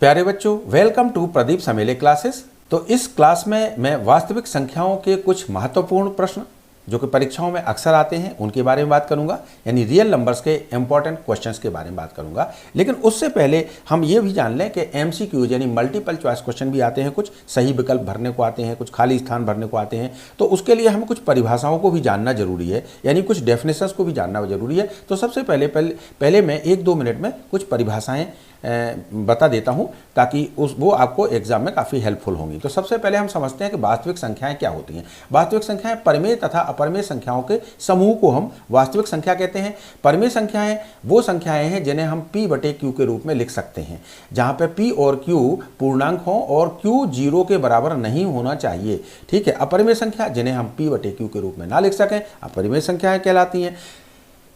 प्यारे बच्चों, welcome to Pradeep समेले classes. तो इस क्लास में मैं वास्तविक संख्याओं के कुछ महत्वपूर्ण प्रश्न जो कि परीक्षाओं में अक्सर आते हैं उनके बारे में बात करूंगा, यानी रियल नंबर्स के इंपॉर्टेंट क्वेश्चंस के बारे में बात करूंगा। लेकिन उससे पहले हम ये भी जान लें कि एमसीक्यू यानी मल्टीपल चॉइस क्वेश्चन भी आते हैं, कुछ सही विकल्प भरने को आते हैं, कुछ खाली स्थान भरने को आते हैं। तो उसके लिए हमें कुछ परिभाषाओं को भी जानना जरूरी है, यानी कुछ डेफिनेशंस को भी जानना जरूरी है। तो सबसे पहले मैं 1-2 मिनट में कुछ परिभाषाएं बता देता हूं ताकि वो आपको एग्जाम में काफ़ी हेल्पफुल होंगी। तो सबसे पहले हम समझते हैं कि वास्तविक संख्याएं क्या होती हैं। वास्तविक संख्याएं परिमेय तथा अपरिमेय संख्याओं के समूह को हम वास्तविक संख्या कहते हैं। परिमेय संख्याएं वो संख्याएं हैं जिन्हें हम p/q के रूप में लिख सकते हैं, जहां पे p और q पूर्णांक हों और q 0 के बराबर नहीं होना चाहिए। ठीक है। अपरिमेय संख्या जिन्हें हम p/q के रूप में ना लिख सकें अपरिमेय संख्याएं कहलाती हैं।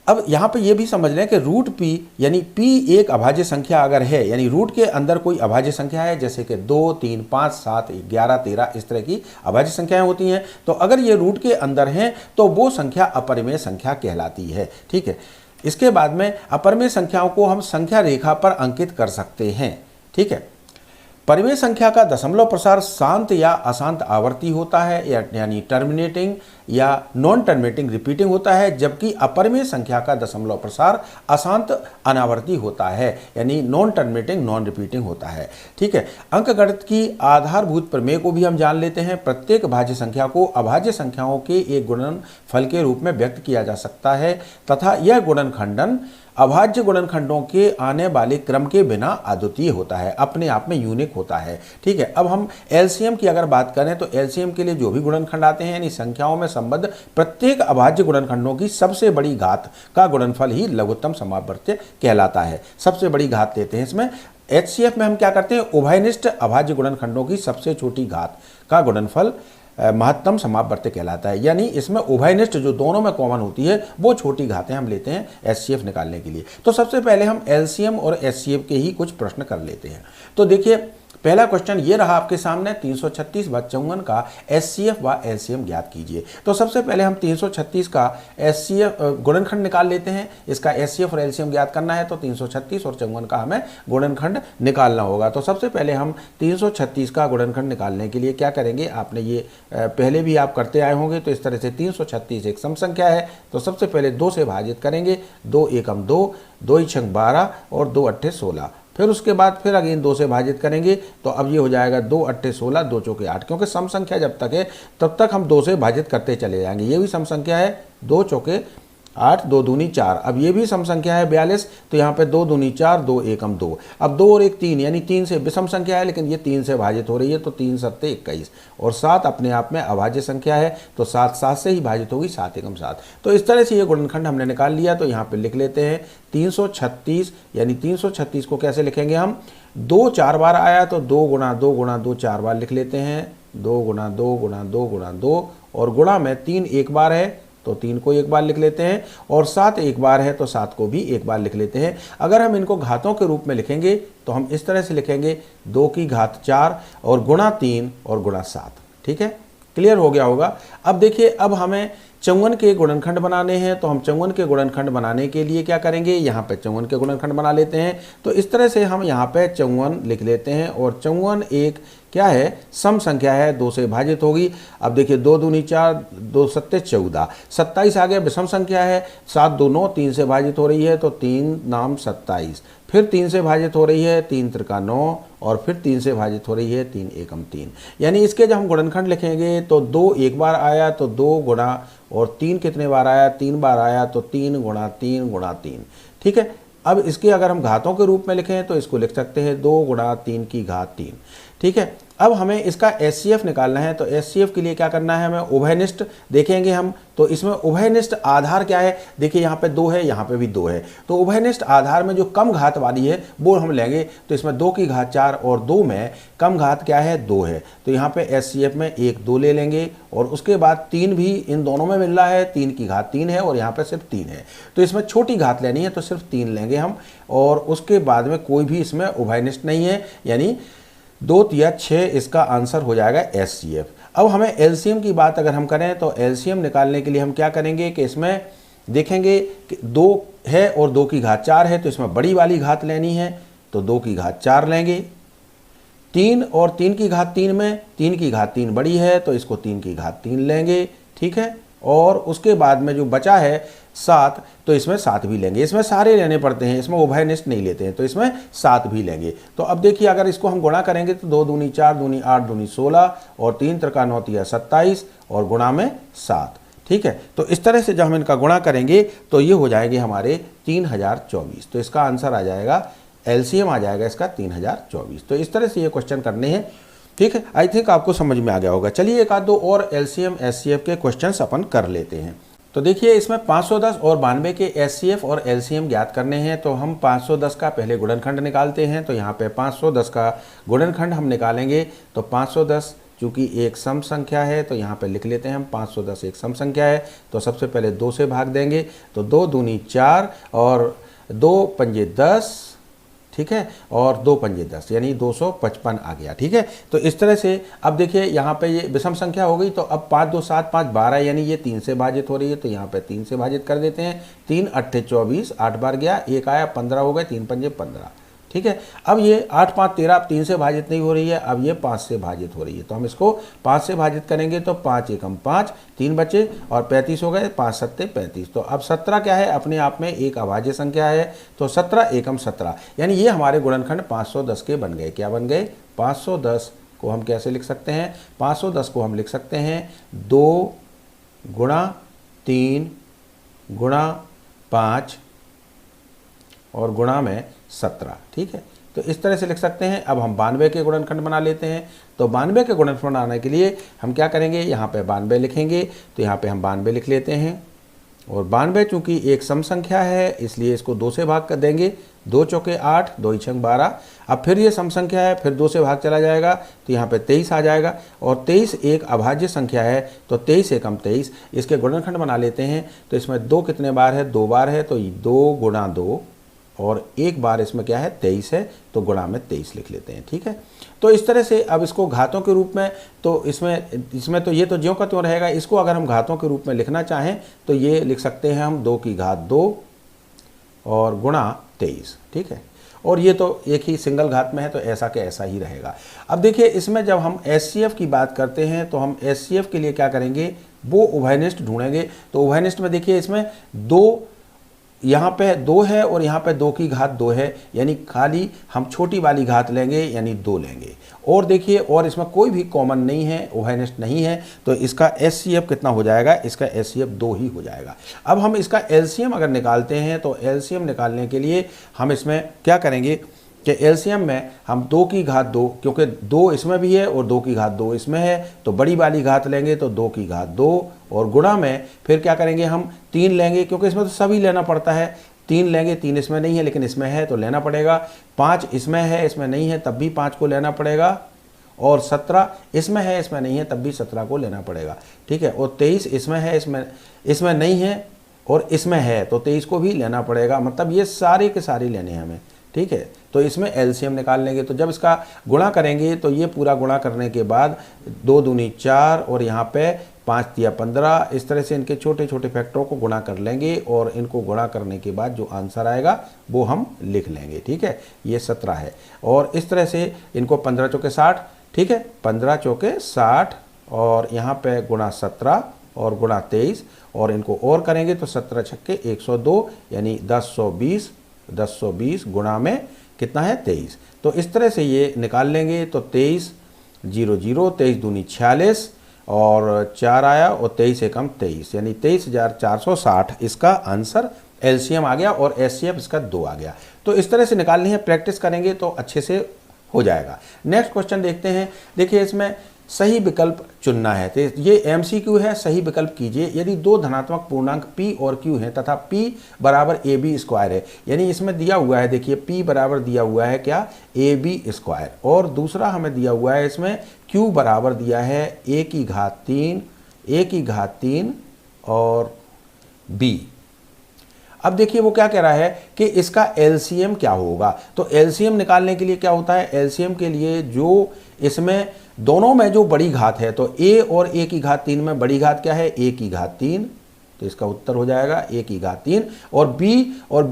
अब यहाँ पे ये भी समझ लें कि रूट p यानी p एक अभाज्य संख्या अगर है, यानी रूट के अंदर कोई अभाज्य संख्या है, जैसे कि 2, 3, 5, 7, 11, 13 इस तरह की अभाज्य संख्याएं होती हैं, तो अगर ये रूट के अंदर हैं तो वो संख्या अपरिमेय संख्या कहलाती है। ठीक है। इसके बाद में अपरिमेय संख्याओं को हम संख्या रेखा पर अंकित कर सकते हैं। ठीक है। परिमेय संख्या का दशमलव प्रसार शांत या अशांत आवर्ती होता है, यानी टर्मिनेटिंग या नॉन टर्मिनेटिंग रिपीटिंग होता है, जबकि अपरिमेय संख्या का दशमलव प्रसार अशांत अनावर्ती होता है, यानी नॉन टर्मिनेटिंग नॉन रिपीटिंग होता है। ठीक है। अंकगणित की आधारभूत प्रमेय को भी हम जान लेते हैं। प्रत्येक भाज्य संख्या को अभाज्य संख्याओं के एक गुणनफल के रूप में व्यक्त किया जा सकता है तथा यह गुणनखंडन अभाज्य गुणनखंडों के आने वाले क्रम के बिना अद्वितीय होता है, अपने आप में यूनिक होता है। ठीक है। अब हम एलसीएम की अगर बात करें तो एलसीएम के लिए जो भी गुणनखंड आते हैं, यानी संख्याओं में संबद्ध प्रत्येक अभाज्य गुणनखंडों की सबसे बड़ी घात का गुणनफल ही लघुत्तम समावर्त्य कहलाता है। सबसे बड़ी घात लेते हैं इसमें। एचसीएफ में हम क्या करते हैं, उभयनिष्ठ अभाज्य गुणनखंडों की सबसे छोटी घात का गुणनफल महत्तम समावर्त्य कहलाता है, यानी इसमें उभयनिष्ठ जो दोनों में कॉमन होती है वो छोटी घातें हम लेते हैं एचसीएफ निकालने के लिए। तो सबसे पहले हम एलसीएम और एचसीएफ के ही कुछ प्रश्न कर लेते हैं। तो देखिए, पहला क्वेश्चन ये रहा आपके सामने, 336 व 54 का एचसीएफ व एलसीएम ज्ञात कीजिए। तो सबसे पहले हम 336 का एचसीएफ गुणनखंड निकाल लेते हैं। इसका एचसीएफ और एलसीएम ज्ञात करना है तो 336 और 54 का हमें गुणनखंड निकालना होगा। तो सबसे पहले हम 336 का गुणनखंड निकालने के लिए क्या करेंगे, आपने ये पहले भी आप करते आए होंगे। तो इस तरह से 336 एक सम संख्या है, तो सबसे पहले 2 से भाजित करेंगे। 2 एकम 2, 2 छंग 12 और 2 अट्ठे 16। फिर उसके बाद फिर अगेन 2 से भाजित करेंगे, तो अब ये हो जाएगा 2 अट्ठे 16, 2 चौके 8, क्योंकि सम संख्या जब तक है तब तक हम 2 से भाजित करते चले जाएंगे। ये भी सम संख्या है, 2 चौके 8, 2 दूनी 4। अब ये भी सम संख्या है 42, तो यहाँ पे 2 दूनी 4, 2 एकम 2। अब 2 और 1 3, यानी 3 से विषम संख्या है, लेकिन ये 3 से भाजित हो रही है, तो 3 सत्ते 21 और 7 अपने आप में अभाज्य संख्या है, तो 7 7 से ही भाजित होगी, 7 एकम 7। तो इस तरह से ये गुणनखंड हमने निकाल लिया। तो यहाँ पे लिख लेते हैं 336, यानी 336 को कैसे लिखेंगे हम, 2 4 बार आया तो 2 गुणा 2 गुणा 2 4 बार लिख लेते हैं, 2 गुणा 2 गुणा 2 गुणा 2, और गुणा में 3 एक बार है तो 3 को एक बार लिख लेते हैं, और 7 एक बार है तो 7 को भी एक बार लिख लेते हैं। अगर हम इनको घातों के रूप में लिखेंगे तो हम इस तरह से लिखेंगे 2 की घात 4 और गुणा 3 और गुणा 7। ठीक है, क्लियर हो गया होगा। अब देखिए, अब हमें 54 के गुणनखंड बनाने हैं, तो हम 54 के गुणनखंड बनाने के लिए क्या करेंगे, यहाँ पे 54 के गुणनखंड बना लेते हैं। तो इस तरह से हम यहाँ पे 54 लिख लेते हैं, और 54 एक क्या है, सम संख्या है, 2 से भाजित होगी। अब देखिए 2 दूनी 4, 2 सत्ते 14, 27 आ गया, विषम संख्या है, 7 2 9, 3 से भाजित हो रही है, तो 3 नाम 27, फिर 3 से भाजित हो रही है, 3 त्रिका 9, और फिर 3 से भाजित हो रही है, 3 एकम 3। यानी इसके जब हम गुणनखंड लिखेंगे तो 2 एक बार आया तो 2 गुणा, और 3 कितने बार आया, 3 बार आया, तो 3 गुणा 3 गुणा 3। ठीक है। अब इसके अगर हम घातों के रूप में लिखें तो इसको लिख सकते हैं 2 गुणा 3 की घात 3। ठीक है। अब हमें इसका एचसीएफ निकालना है, तो एचसीएफ के लिए क्या करना है, हमें उभयनिष्ठ देखेंगे हम। तो इसमें उभयनिष्ठ आधार क्या है, देखिए यहाँ पे 2 है, यहाँ पे भी 2 है, तो उभयनिष्ठ आधार में जो कम घात वाली है वो हम लेंगे। तो इसमें 2 की घात 4 और 2 में कम घात क्या है, 2 है, तो यहाँ पे एचसीएफ में 1 2 ले लेंगे, और उसके बाद 3 भी इन दोनों में मिल रहा है, 3 की घात 3 है, और यहाँ पे सिर्फ 3 है, तो इसमें छोटी घात लेनी है, तो सिर्फ 3 लेंगे हम, और उसके बाद में कोई भी इसमें उभयनिष्ठ नहीं है, यानी 2 या 6 इसका आंसर हो जाएगा एचसीएफ। अब हमें एलसीएम की बात अगर हम करें तो एलसीएम निकालने के लिए हम क्या करेंगे कि इसमें देखेंगे कि 2 है और 2 की घात 4 है, तो इसमें बड़ी वाली घात लेनी है, तो 2 की घात 4 लेंगे। 3 और 3 की घात 3 में 3 की घात 3 बड़ी है तो इसको 3 की घात 3 लेंगे, ठीक है। और उसके बाद में जो बचा है 7, तो इसमें 7 भी लेंगे। इसमें सारे लेने पड़ते हैं, इसमें उभयनिष्ठ नहीं लेते हैं, तो इसमें 7 भी लेंगे। तो अब देखिए अगर इसको हम गुणा करेंगे तो 2 दूनी 4 दूनी 8 दूनी 16 और 3 त्रिका 9 तिया 27 और गुणा में 7, ठीक है। तो इस तरह से जब हम इनका गुणा करेंगे तो ये हो जाएंगे हमारे 3024। तो इसका आंसर आ जाएगा, एलसीएम आ जाएगा इसका 3024। तो इस तरह से ये क्वेश्चन करने हैं, ठीक है। आई थिंक आपको समझ में आ गया होगा। चलिए एक आध दो और एलसीएम एचसीएफ के क्वेश्चंस अपन कर लेते हैं। तो देखिए इसमें 510 और 92 के एचसीएफ और एलसीएम ज्ञात करने हैं। तो हम 510 का पहले गुणनखंड निकालते हैं। तो यहाँ पे 510 का गुणनखंड हम निकालेंगे। तो 510 चूँकि एक सम संख्या है तो यहाँ पे लिख लेते हैं हम, 510 एक सम संख्या है तो सबसे पहले 2 से भाग देंगे। तो 2 दूनी 4 और 2 पंजे 10, ठीक है, और 2 पंजे 10 यानी 255 आ गया, ठीक है। तो इस तरह से अब देखिए यहाँ पे ये विषम संख्या हो गई। तो अब 5 2 7 5 12 यानी ये 3 से भाजित हो रही है। तो यहाँ पे 3 से भाजित कर देते हैं। 3 8 24, 8 बार गया, 1 आया, 15 हो गए, 3 पंजे 15, ठीक है। अब ये 8 5 13, अब 3 से भाजित नहीं हो रही है, अब ये 5 से भाजित हो रही है। तो हम इसको 5 से भाजित करेंगे तो 5 एकम 5, 3 बचे और 35 हो गए, 5 सत्ते 35। तो अब 17 क्या है, अपने आप में एक अभाज्य संख्या है। तो 17 एकम 17 यानी ये हमारे गुणनखंड 510 के बन गए। क्या बन गए? 510 को हम कैसे लिख सकते हैं? 510 को हम लिख सकते हैं 2 गुणा 3 गुणा 5 और गुणा में 17, ठीक है। तो इस तरह से लिख सकते हैं। अब हम 92 के गुणनखंड बना लेते हैं। तो 92 के गुणनखंड बनाने के लिए हम क्या करेंगे, यहाँ पे 92 लिखेंगे। तो यहाँ पे हम 92 लिख लेते हैं। और 92 चूँकि एक सम संख्या है इसलिए इसको 2 से भाग कर देंगे। 2 चौके 8, 2 छंग 12। अब फिर ये सम संख्या है, फिर 2 से भाग चला जाएगा तो यहाँ पे 23 आ जाएगा। और 23 एक अभाज्य संख्या है तो 23 एकम 23। इसके गुणनखंड बना लेते हैं। तो इसमें 2 कितने बार है? 2 बार है। तो 2 गुणा 2 और एक बार इसमें क्या है? 23 है। तो गुणा में 23 लिख लेते हैं, ठीक है। तो इस तरह से अब इसको घातों के रूप में, तो इसमें तो ये तो ज्यों का त्यों रहेगा। इसको अगर हम घातों के रूप में लिखना चाहें तो ये लिख सकते हैं हम 2 की घात 2 और गुणा 23, ठीक है। और ये तो एक ही सिंगल घात में है तो ऐसा के ऐसा ही रहेगा। अब देखिए इसमें जब हम एचसीएफ की बात करते हैं तो हम एचसीएफ के लिए क्या करेंगे, वो उभयनिष्ठ ढूंढेंगे। तो उभयनिष्ठ में देखिए इसमें 2, यहाँ पे 2 है और यहाँ पे 2 की घात 2 है, यानी खाली हम छोटी वाली घात लेंगे यानी 2 लेंगे। और देखिए और इसमें कोई भी कॉमन नहीं है, उभयनिष्ठ नहीं है। तो इसका एचसीएफ कितना हो जाएगा? इसका एचसीएफ 2 ही हो जाएगा। अब हम इसका एलसीएम अगर निकालते हैं तो एलसीएम निकालने के लिए हम इसमें क्या करेंगे कि एलसीएम में हम 2 की घात 2, क्योंकि 2 इसमें भी है और 2 की घात 2 इसमें है, तो बड़ी वाली घात लेंगे तो 2 की घात 2 और गुणा में फिर क्या करेंगे, हम 3 लेंगे, क्योंकि इसमें तो सभी लेना पड़ता है। 3 लेंगे, 3 इसमें नहीं है लेकिन इसमें है तो लेना पड़ेगा। 5 इसमें है, इसमें नहीं है तब भी 5 को लेना पड़ेगा। और 17 इसमें है, इसमें नहीं है तब भी 17 को लेना पड़ेगा, ठीक है। और 23 इसमें है, इसमें नहीं है और इसमें है तो 23 को भी लेना पड़ेगा। मतलब ये सारे के सारे लेने हैं हमें, ठीक है। तो इसमें एलसीएम निकाल लेंगे। तो जब इसका गुणा करेंगे तो ये पूरा गुणा करने के बाद 2 दूनी 4 और यहाँ पे 5 तिया 15, इस तरह से इनके छोटे छोटे फैक्टरों को गुणा कर लेंगे और इनको गुणा करने के बाद जो आंसर आएगा वो हम लिख लेंगे, ठीक है। ये 17 है और इस तरह से इनको 15 चौके 60, ठीक है, 15 चौके 60 और यहाँ पे गुणा 17 और गुणा 23 और इनको और करेंगे तो 17 छक्के 102 यानी 1020 गुणा में कितना है? 23। तो इस तरह से ये निकाल लेंगे। तो 23 0 0, 23 दूनी 46 और 4 आया और 23 एकम 23 यानी 23,460 इसका आंसर एलसीएम आ गया और एचसीएफ इसका 2 आ गया। तो इस तरह से निकालनी है, प्रैक्टिस करेंगे तो अच्छे से हो जाएगा। नेक्स्ट क्वेश्चन देखते हैं। देखिए इसमें सही विकल्प चुनना है। तो ये एमसीक्यू है, सही विकल्प कीजिए यदि 2 धनात्मक पूर्णांक p और q हैं तथा p बराबर ab स्क्वायर है। यानी इसमें दिया हुआ है, देखिए p बराबर दिया हुआ है क्या? ab square. और दूसरा हमें दिया हुआ है इसमें q बराबर दिया है a की घात 3 और b। अब देखिए वो क्या कह रहा है कि इसका एलसीएम क्या होगा। तो एलसीएम निकालने के लिए क्या होता है, एलसीएम के लिए जो इसमें दोनों में जो बड़ी घात है तो a और a की घात 3 में बड़ी घात क्या है? a की घात 3 तो इसका उत्तर हो जाएगा a की घात 3। और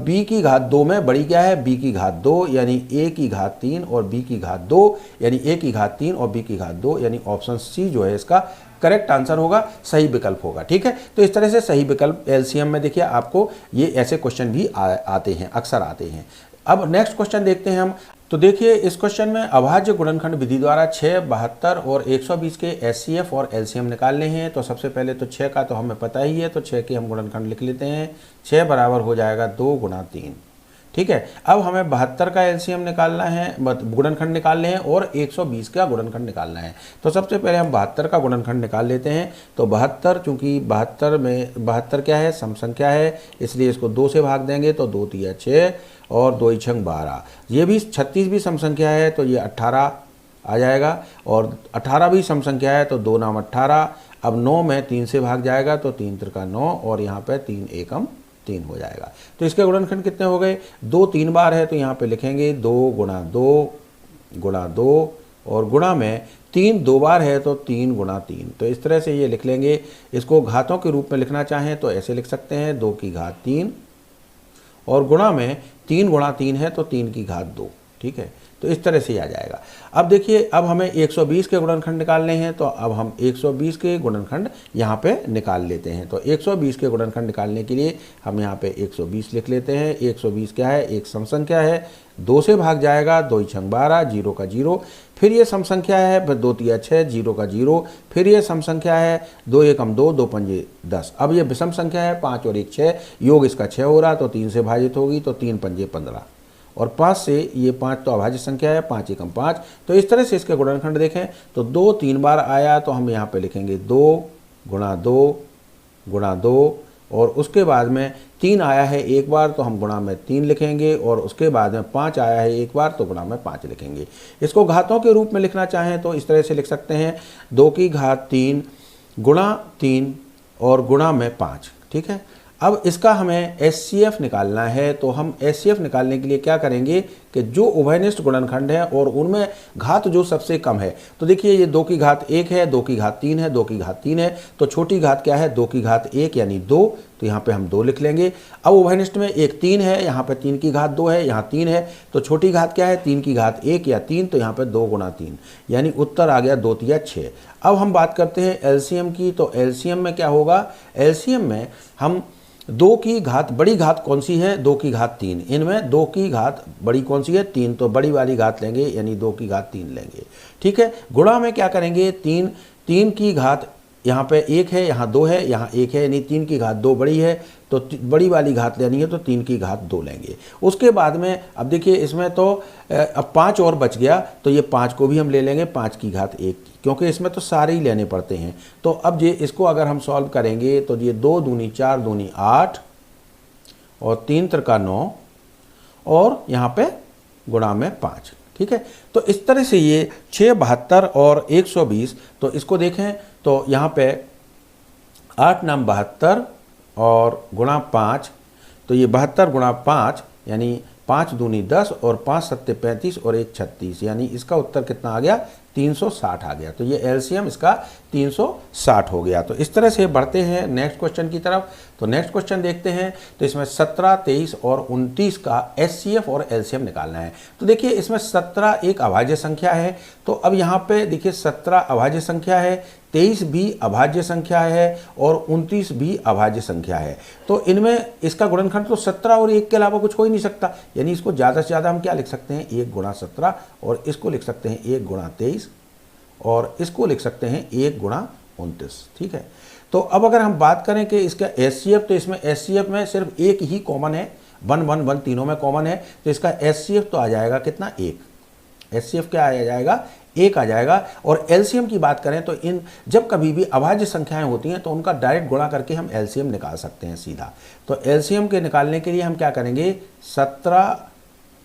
b की घात 2 में बड़ी क्या है, b की घात 2, यानी a की घात 3 और b की घात 2, यानी a की घात 3 और b की घात 2, यानी ऑप्शन सी जो है इसका करेक्ट आंसर होगा, सही विकल्प होगा। ठीक है, तो इस तरह से सही विकल्प एलसीएम में देखिए आपको ये ऐसे क्वेश्चन भी आते हैं, अक्सर आते हैं। अब नेक्स्ट क्वेश्चन देखते हैं हम। तो देखिए इस क्वेश्चन में अभाज्य गुणनखंड विधि द्वारा 6, 72 और 120 के एचसीएफ और एलसीएम निकालने हैं। तो सबसे पहले तो 6 का तो हमें पता ही है, तो 6 के हम गुणनखंड लिख लेते हैं। 6 बराबर हो जाएगा 2 गुणा 3। ठीक है, अब हमें 72 का एलसीएम निकालना है, गुणनखंड निकालने हैं, और 120 का गुणनखंड निकालना है। तो सबसे पहले हम 72 का गुणनखंड निकाल लेते हैं। तो 72, चूंकि 72 क्या है, सम संख्या है, इसलिए इसको 2 से भाग देंगे तो 2 तिया 6 और 2 छंग 12। ये भी 36 भी सम संख्या है, तो ये 18 आ जाएगा, और 18 भी सम संख्या है, तो 2 नाम 18। अब 9 में 3 से भाग जाएगा, तो 3 त्रिका 9, और यहाँ पे 3 एकम 3 हो जाएगा। तो इसके गुणनखंड कितने हो गए, 2 3 बार है, तो यहाँ पे लिखेंगे 2 गुणा 2 गुणा 2, और गुणा में 3 2 बार है, तो 3 गुणा 3। तो इस तरह से ये लिख लेंगे। इसको घातों के रूप में लिखना चाहें तो ऐसे लिख सकते हैं, 2 की घात 3, और गुणा में 3 गुणा 3 है, तो 3 की घात 2। ठीक है, तो इस तरह से ही आ जाएगा। अब देखिए, अब हमें 120 के गुणनखंड निकालने हैं, तो अब हम 120 के गुणनखंड यहाँ पे निकाल लेते हैं। तो 120 के गुणनखंड निकालने के लिए हम यहाँ पे 120 लिख लेते हैं। 120 क्या है, एक सम संख्या है, 2 से भाग जाएगा, 2 छंग 12, 0 का 0, फिर ये सम संख्या है, फिर 2 तिया 6, 0 का 0, फिर ये सम संख्या है, 2 एकम 2, 2 पंजे 10। अब ये विषम संख्या है, 5 और 1 6, योग इसका 6 हो रहा, तो 3 से भाजित होगी, तो 3 पंजे 15, और 5 से ये 5 तो अभाज्य संख्या है, 5 एकम 5। तो इस तरह से इसके गुणनखंड देखें तो 2 3 बार आया, तो हम यहाँ पे लिखेंगे 2 गुणा 2 गुणा 2, और उसके बाद में 3 आया है एक बार, तो हम गुणा में 3 लिखेंगे, और उसके बाद में 5 आया है एक बार, तो गुणा में 5 लिखेंगे। इसको घातों के रूप में लिखना चाहें तो इस तरह से लिख सकते हैं, 2 की घात 3 गुणा 3 और गुणा में 5। ठीक है, अब इसका हमें एचसीएफ निकालना है। तो हम एचसीएफ निकालने के लिए क्या करेंगे कि जो उभयनिष्ठ गुणनखंड है और उनमें घात जो सबसे कम है, तो देखिए ये 2 की घात 1 है, 2 की घात 3 है, 2 की घात 3 है, तो छोटी घात क्या है, 2 की घात 1 यानी 2, तो यहाँ पे हम 2 लिख लेंगे। अब उभयनिष्ठ में एक 3 है, यहाँ पे 3 की घात 2 है, यहाँ 3 है, तो छोटी घात क्या है, 3 की घात 1 या 3, तो यहाँ पे 2 गुणा 3, यानी उत्तर आ गया 2 तिया 6। अब हम बात करते हैं एलसीएम की। तो एलसीएम में क्या होगा, एलसीएम में हम 2 की घात बड़ी घात कौन सी है, 2 की घात 3, इनमें 2 की घात बड़ी कौन सी है, 3, तो बड़ी वाली घात लेंगे, यानी 2 की घात 3 लेंगे। ठीक है, गुणा में क्या करेंगे, 3 की घात यहाँ पे 1 है, यहाँ 2 है, यहाँ 1 है, यानी 3 की घात 2 बड़ी है, तो बड़ी वाली घात लेनी है, तो 3 की घात 2 लेंगे। उसके बाद में अब देखिए इसमें तो अब 5 और बच गया, तो ये 5 को भी हम ले लेंगे 5 की घात 1 की, क्योंकि इसमें तो सारे ही लेने पड़ते हैं। तो अब ये इसको अगर हम सॉल्व करेंगे तो ये 2 दूनी 4 दूनी 8 और 3 त्रिका 9 और यहाँ पे गुणा में 5। ठीक है, तो इस तरह से ये 6, 72 और 120, तो इसको देखें तो यहाँ पे 8 नाम 72 और गुणा 5, तो ये 72 गुणा 5 यानी 5 दूनी 10 और 5 सत्ते 35 और 1 36, यानी इसका उत्तर कितना आ गया, 360 आ गया। तो ये एलसीएम इसका 360 हो गया। तो इस तरह से बढ़ते हैं नेक्स्ट क्वेश्चन की तरफ। तो नेक्स्ट क्वेश्चन देखते हैं। तो इसमें 17, 23 और 29 का एचसीएफ और एलसीएम निकालना है। तो देखिए इसमें 17 एक अभाज्य संख्या है, तो अब यहाँ पे देखिए 17 अभाज्य संख्या है, 23 भी अभाज्य संख्या है और 29 भी अभाज्य संख्या है। तो इनमें इसका गुणनखंड तो 17 और 1 के अलावा कुछ हो ही नहीं सकता, यानी इसको ज़्यादा से ज़्यादा हम क्या लिख सकते हैं, 1 गुणा 17, और इसको लिख सकते हैं 1 गुणा 23, और इसको लिख सकते हैं 1 गुणा 29। ठीक है, तो अब अगर हम बात करें कि इसका एचसीएफ, तो इसमें एचसीएफ में सिर्फ एक ही कॉमन है, 1 1 1 तीनों में कॉमन है, तो इसका एचसीएफ तो आ जाएगा कितना, 1। एचसीएफ क्या आ जाएगा, 1 आ जाएगा। और एलसीएम की बात करें तो इन जब कभी भी अभाज्य संख्याएं होती हैं तो उनका डायरेक्ट गुणा करके हम एलसीएम निकाल सकते हैं सीधा। तो एलसीएम के निकालने के लिए हम क्या करेंगे, 17,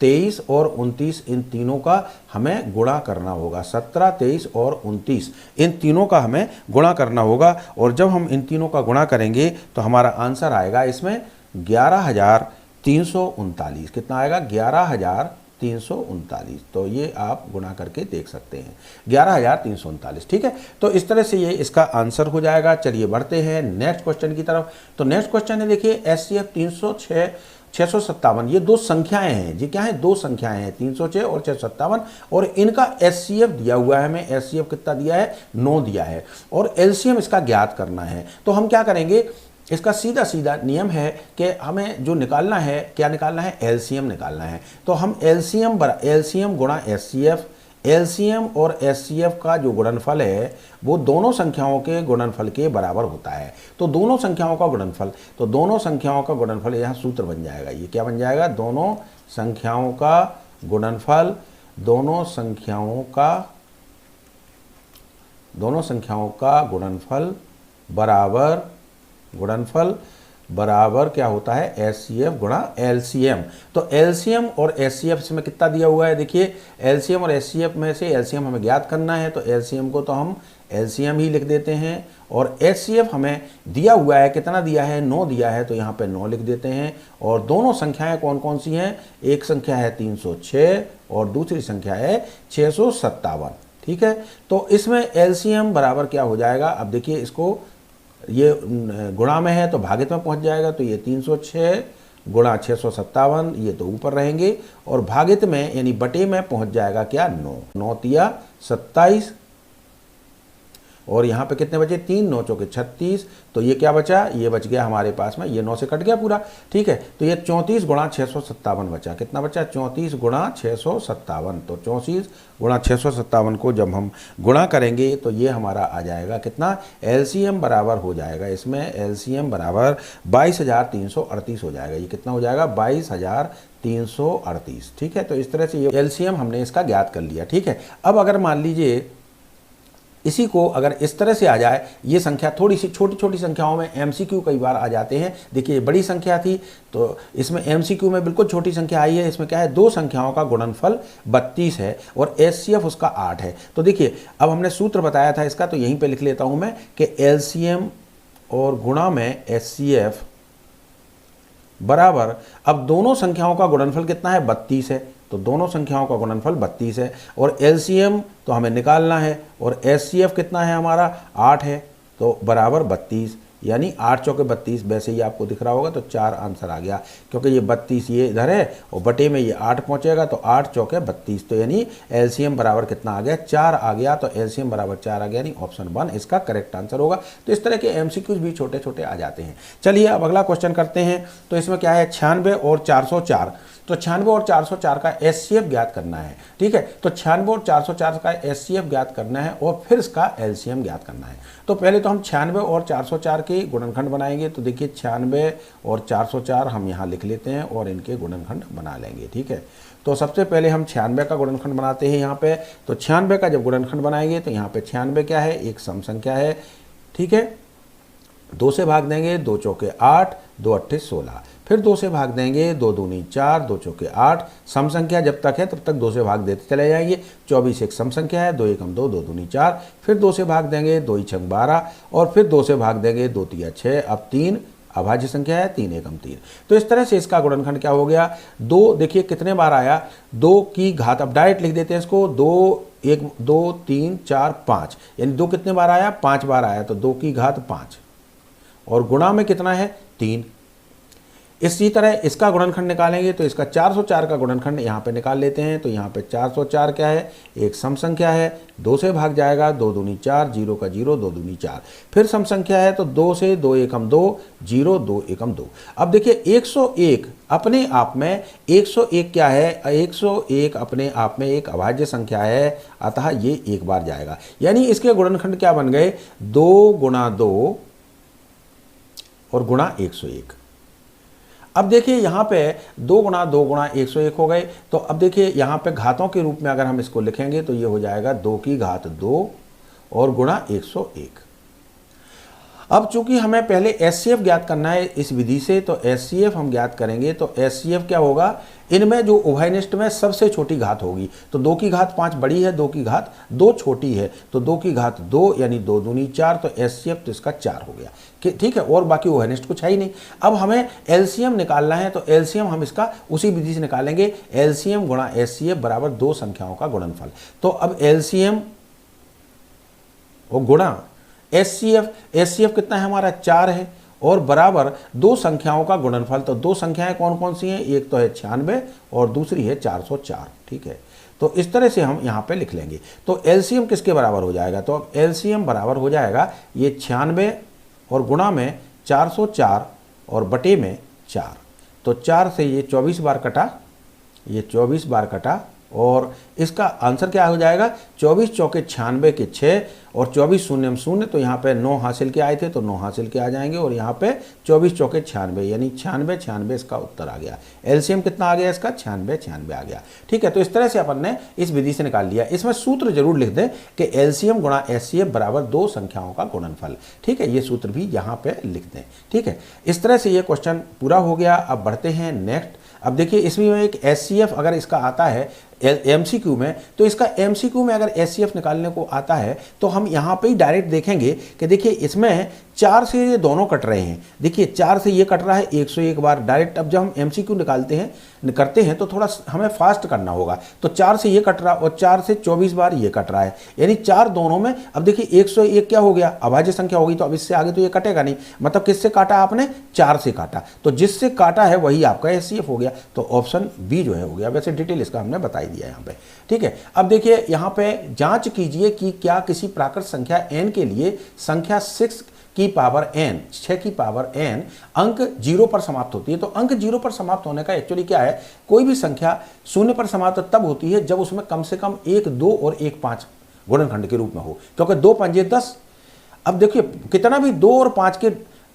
23 और 29 इन तीनों का हमें गुणा करना होगा। 17, 23 और 29 इन तीनों का हमें गुणा करना होगा, और जब हम इन तीनों का गुणा करेंगे तो हमारा आंसर आएगा इसमें 11,339। कितना आएगा, 11,339। तो ये आप गुणा करके देख सकते हैं 11,339। ठीक है, तो इस तरह से ये इसका आंसर हो जाएगा। चलिए बढ़ते हैं नेक्स्ट क्वेश्चन की तरफ। तो नेक्स्ट क्वेश्चन है, देखिए SCF 306 657, ये दो संख्याएं हैं जी। क्या है? दो संख्याएं हैं, 306 और 657, और इनका SCF दिया हुआ है हमें। SCF कितना दिया है? 9 दिया है, और LCM इसका ज्ञात करना है। तो हम क्या करेंगे, इसका सीधा सीधा नियम है कि हमें जो निकालना है, क्या निकालना है? LCM निकालना है। तो हम LCM गुणा SCF, LCM और SCF का जो गुणनफल है वो दोनों संख्याओं के गुणनफल के बराबर होता है। तो दोनों संख्याओं का गुणनफल, तो दोनों संख्याओं का गुणनफल यहाँ सूत्र बन जाएगा। ये क्या बन जाएगा? दोनों संख्याओं का गुणनफल, दोनों संख्याओं का गुणनफल बराबर क्या होता है? SCF गुणा LCM। तो LCM और SCF इसमें कितना दिया हुआ है? देखिए LCM और SCF में से LCM हमें ज्ञात करना है, तो LCM को तो हम LCM ही लिख देते हैं, और SCF हमें दिया हुआ है, कितना दिया है? 9 दिया है, तो यहाँ पे 9 लिख देते हैं। और दोनों संख्याएं कौन कौन सी हैं? एक संख्या है 306 और दूसरी संख्या है 657। ठीक है, तो इसमें LCM बराबर क्या हो जाएगा? अब देखिए इसको, ये गुणा में है तो भागित में पहुंच जाएगा, तो ये 306 गुणा 657, ये तो ऊपर रहेंगे, और भागित में यानी बटे में पहुंच जाएगा क्या? 9। 9 तिया 27, और यहाँ पे कितने बचे? 3 9 चौके 36, तो ये क्या बचा? ये बच गया हमारे पास में, ये 9 से कट गया पूरा। ठीक है, तो ये 34 गुणा 657 बचा। कितना बचा? 34 गुणा 657। तो 34 गुणा 657 को जब हम गुणा करेंगे तो ये हमारा आ जाएगा कितना? LCM बराबर हो जाएगा, इसमें LCM बराबर 22,338 हो जाएगा। ये कितना हो जाएगा? 22,338। ठीक है, तो इस तरह से ये LCM हमने इसका ज्ञात कर लिया। ठीक है, अब अगर मान लीजिए इसी को अगर इस तरह से आ जाए, ये संख्या थोड़ी सी छोटी छोटी संख्याओं में MCQ कई बार आ जाते हैं। देखिए बड़ी संख्या थी तो इसमें MCQ में बिल्कुल छोटी संख्या आई है। इसमें क्या है? दो संख्याओं का गुणनफल 32 है और SCF उसका 8 है। तो देखिए अब हमने सूत्र बताया था इसका, तो यहीं पे लिख लेता हूं मैं कि LCM और गुणा में SCF बराबर, अब दोनों संख्याओं का गुणनफल कितना है? 32 है, तो दोनों संख्याओं का गुणनफल 32 है, और LCM तो हमें निकालना है, और SCF कितना है हमारा? 8 है, तो बराबर 32, यानी 8 चौके 32। वैसे ही आपको दिख रहा होगा, तो 4 आंसर आ गया, क्योंकि ये 32 ये इधर है और बटे में ये 8 पहुंचेगा, तो 8 चौके 32। तो यानी LCM बराबर कितना आ गया? 4 आ गया। तो LCM बराबर 4 आ गया, यानी ऑप्शन 1 इसका करेक्ट आंसर होगा। तो इस तरह के MCQs भी छोटे छोटे आ जाते हैं। चलिए अब अगला क्वेश्चन करते हैं। तो इसमें क्या है? 96 और 404। तो 96 और 404 का SCF ज्ञात करना है। ठीक है, तो 96 और 404 का SCF ज्ञात करना है और फिर इसका LCM ज्ञात करना है। तो पहले तो हम 96 और 404 के गुणनखंड बनाएंगे। तो देखिए 96 और 404 हम यहाँ लिख लेते हैं और इनके गुणनखंड बना लेंगे। ठीक है, तो सबसे पहले हम 96 का गुणनखंड बनाते हैं यहाँ पे। तो 96 का जब गुणनखंड बनाएंगे तो यहाँ पे 96 क्या है? एक सम संख्या है। ठीक है, 2 से भाग देंगे, 2 चौके 8, 2 अट्ठे 16, फिर 2 से भाग देंगे, 2 दूनी 4, 2 चौके 8। सम संख्या जब तक है तब तक 2 से भाग देते चले जाएंगे। 24 एक सम संख्या है, 2 एकम 2, 2 दूनी 4, फिर 2 से भाग देंगे, 2 छंग 12, और फिर 2 से भाग देंगे, 2 तिया 6। अब 3 अभाज्य संख्या है, 3 एकम 3। तो इस तरह से इसका गुणनखंड क्या हो गया? 2 देखिए कितने बार आया? 2 की घात, अब डायरेक्ट लिख देते हैं इसको, 2 1 2 3 4 5, यानी 2 कितने बार आया? 5 बार आया, तो 2 की घात 5, और गुणा में कितना है? 3। इसी तरह इसका गुणनखंड निकालेंगे तो इसका 404 का गुणनखंड यहाँ पे निकाल लेते हैं। तो यहाँ पे 404 क्या है? एक सम संख्या है, 2 से भाग जाएगा, 2 दूनी 4, 0 का 0, 2 दूनी 4, फिर सम संख्या है तो 2 से 2 एकम 2, 0 2 एकम 2। अब देखिए 101 अपने आप में, 101 क्या है? 101 अपने आप में एक अभाज्य संख्या है, अतः ये एक बार जाएगा। यानी इसके गुणनखंड क्या बन गए? 2 गुणा 2 और गुणा 101। अब देखिए यहाँ पे 2 गुणा 2 गुणा 101 हो गए। तो अब देखिए यहाँ पे घातों के रूप में अगर हम इसको लिखेंगे तो ये हो जाएगा 2 की घात 2 और गुणा 101। अब चूंकि हमें एचसीएफ ज्ञात करना है इस विधि से, तो एचसीएफ हम ज्ञात करेंगे तो एचसीएफ क्या होगा, इनमें जो उभयनिष्ठ में सबसे छोटी घात होगी, तो 2 की घात 5 बड़ी है, 2 की घात 2 छोटी है, तो 2 की घात 2 यानी 2 दूनी 4, तो एचसीएफ तो इसका 4 हो गया, ठीक है। और बाकी उभयनिष्ठ कुछ है ही नहीं। अब हमें एलसीएम निकालना है, तो एलसीएम हम इसका उसी विधि से निकालेंगे, एलसीएम गुणा एचसीएफ बराबर 2 संख्याओं का गुणनफल। तो अब एलसीएम और गुणा एचसीएफ कितना है हमारा, 4 है, और बराबर 2 संख्याओं का गुणनफल। तो 2 संख्याएं कौन कौन सी हैं, एक तो है 96 और दूसरी है 404, ठीक है। तो इस तरह से हम यहाँ पे लिख लेंगे। तो एलसीएम किसके बराबर हो जाएगा, तो अब एलसीएम बराबर हो जाएगा ये 96 और गुणा में 404 और बटे में 4। तो 4 से ये 24 बार कटा, ये 24 बार कटा, और इसका आंसर क्या हो जाएगा, 24 चौके 96 के 6 और 24 शून्य 0, तो यहाँ पे 9 हासिल के आए थे तो 9 हासिल के आ जाएंगे, और यहाँ पे 24 चौके 96 यानी 96 इसका उत्तर आ गया। एलसीएम कितना आ गया इसका, 96 आ गया, ठीक है। तो इस तरह से अपन ने इस विधि से निकाल लिया। इसमें सूत्र जरूर लिख दें कि एलसीएम गुणा एचसीएफ बराबर 2 संख्याओं का गुणनफल, ठीक है। ये सूत्र भी यहाँ पे लिख दें, ठीक है। इस तरह से ये क्वेश्चन पूरा हो गया। अब बढ़ते हैं नेक्स्ट। अब देखिए इसमें एक एचसीएफ अगर इसका आता है एमसीक्यू में, तो इसका एमसीक्यू में अगर एचसीएफ निकालने को आता है तो हम यहाँ पे ही डायरेक्ट देखेंगे कि देखिए इसमें 4 से ये दोनों कट रहे हैं। देखिए 4 से ये कट रहा है 101 बार डायरेक्ट। अब जब हम एमसीक्यू करते हैं तो थोड़ा हमें फास्ट करना होगा। तो 4 से ये कट रहा और 4 से 24 बार ये कट रहा है, यानी 4 दोनों में। अब देखिए 101 क्या हो गया, अभाज्य संख्या होगी, तो अब इससे आगे तो ये कटेगा नहीं। मतलब किससे काटा आपने, 4 से काटा, तो जिससे काटा है वही आपका एचसीएफ हो गया। तो ऑप्शन बी जो है हो गया। वैसे डिटेल इसका हमने बताई दिया यहाँ पे, ठीक है। अब देखिए यहाँ पे जांच कीजिए कि क्या किसी प्राकृत संख्या n के लिए संख्या 6 की पावर n अंक 0 पर समाप्त होती है। तो अंक 0 पर समाप्त होने का एक्चुअली क्या है, कोई भी संख्या 0 पर समाप्त तब होती है जब उसमें कम से कम 1, 2 और 1, 5 गुणनखंड के रूप में हो, क्योंकि 2 पंजे 10। अब देखिए कितना भी 2 और 5 के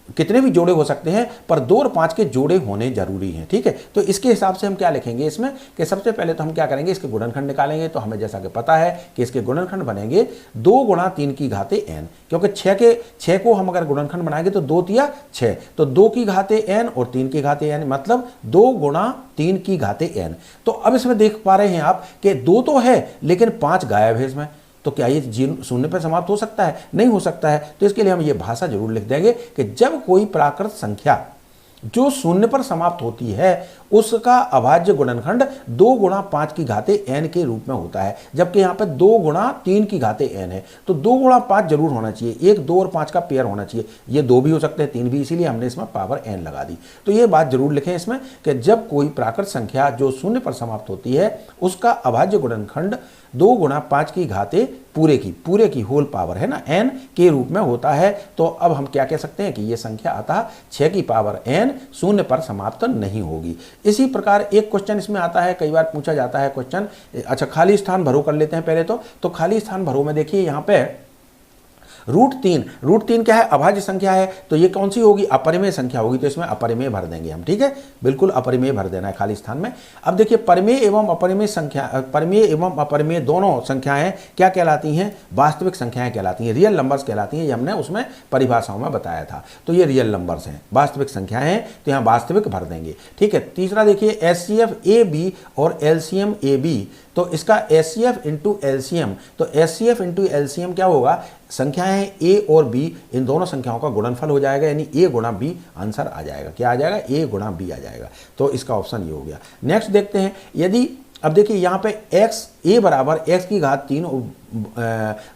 कितने भी जोड़े हो सकते हैं, पर 2 और 5 के जोड़े होने जरूरी हैं, ठीक है। तो इसके हिसाब से हम क्या लिखेंगे इसमें कि सबसे पहले तो हम क्या करेंगे, इसके गुणनखंड निकालेंगे। तो हमें जैसा कि पता है कि इसके गुणनखंड बनेंगे 2 गुणा 3 की घाते n, क्योंकि 6 को हम अगर गुणनखंड बनाएंगे तो 2 तिया 6, तो 2 की घाते n और 3 की घाते n, मतलब 2 गुणा 3 की घाते n। तो अब इसमें देख पा रहे हैं आप कि 2 तो है लेकिन 5 गायब है इसमें। तो क्या ये 0 पर समाप्त हो सकता है, नहीं हो सकता है। तो इसके लिए हम ये भाषा जरूर लिख देंगे कि जब कोई प्राकृत संख्या जो 0 पर समाप्त होती है उसका अभाज्य गुणनखंड 2 गुणा 5 की घाते n के रूप में होता है, जबकि यहाँ पे 2 गुणा 3 की घाते n है। तो 2 गुणा 5 जरूर होना चाहिए, 1, 2 और 5 का पेयर होना चाहिए। ये 2 भी हो सकते हैं, 3 भी, इसीलिए हमने इसमें पावर n लगा दी। तो ये बात जरूर लिखें इसमें कि जब कोई प्राकृत संख्या जो 0 पर समाप्त होती है उसका अभाज्य गुणनखंड 2 गुणा 5 की घाते पूरे की होल पावर है ना n के रूप में होता है। तो अब हम क्या कह सकते हैं कि ये संख्या अतः 6 की पावर n 0 पर समाप्त नहीं होगी। इसी प्रकार एक क्वेश्चन इसमें आता है, कई बार पूछा जाता है क्वेश्चन। अच्छा, खाली स्थान भरो कर लेते हैं पहले तो खाली स्थान भरो में देखिए यहाँ पे √3 क्या है, अभाज्य संख्या है। तो ये कौन सी होगी, अपरिमेय संख्या होगी। तो इसमें अपरिमेय भर देंगे हम, ठीक है, बिल्कुल अपरिमेय भर देना है खाली स्थान में। अब देखिए परिमेय एवं अपरिमेय संख्या, परिमेय एवं अपरिमेय दोनों संख्याएं क्या कहलाती हैं, वास्तविक संख्याएं कहलाती हैं, रियल नंबर्स कहलाती हैं। ये हमने उसमें परिभाषाओं में बताया था। तो ये रियल नंबर्स हैं, वास्तविक संख्याएं हैं, तो यहाँ वास्तविक भर देंगे, ठीक है। तीसरा देखिए एचसीएफ ए बी और एलसीएम ए बी। तो इसका एचसीएफ इंटू एलसीएम, तो एचसीएफ इंटू एलसीएम क्या होगा, संख्याएं ए और बी, इन दोनों संख्याओं का गुणनफल हो जाएगा, यानी ए गुणा बी आंसर आ जाएगा। क्या आ जाएगा, ए गुणा बी आ जाएगा। तो इसका ऑप्शन ये हो गया। नेक्स्ट देखते हैं, यदि अब देखिए यहाँ पे एक्स ए बराबर एक्स की घात 3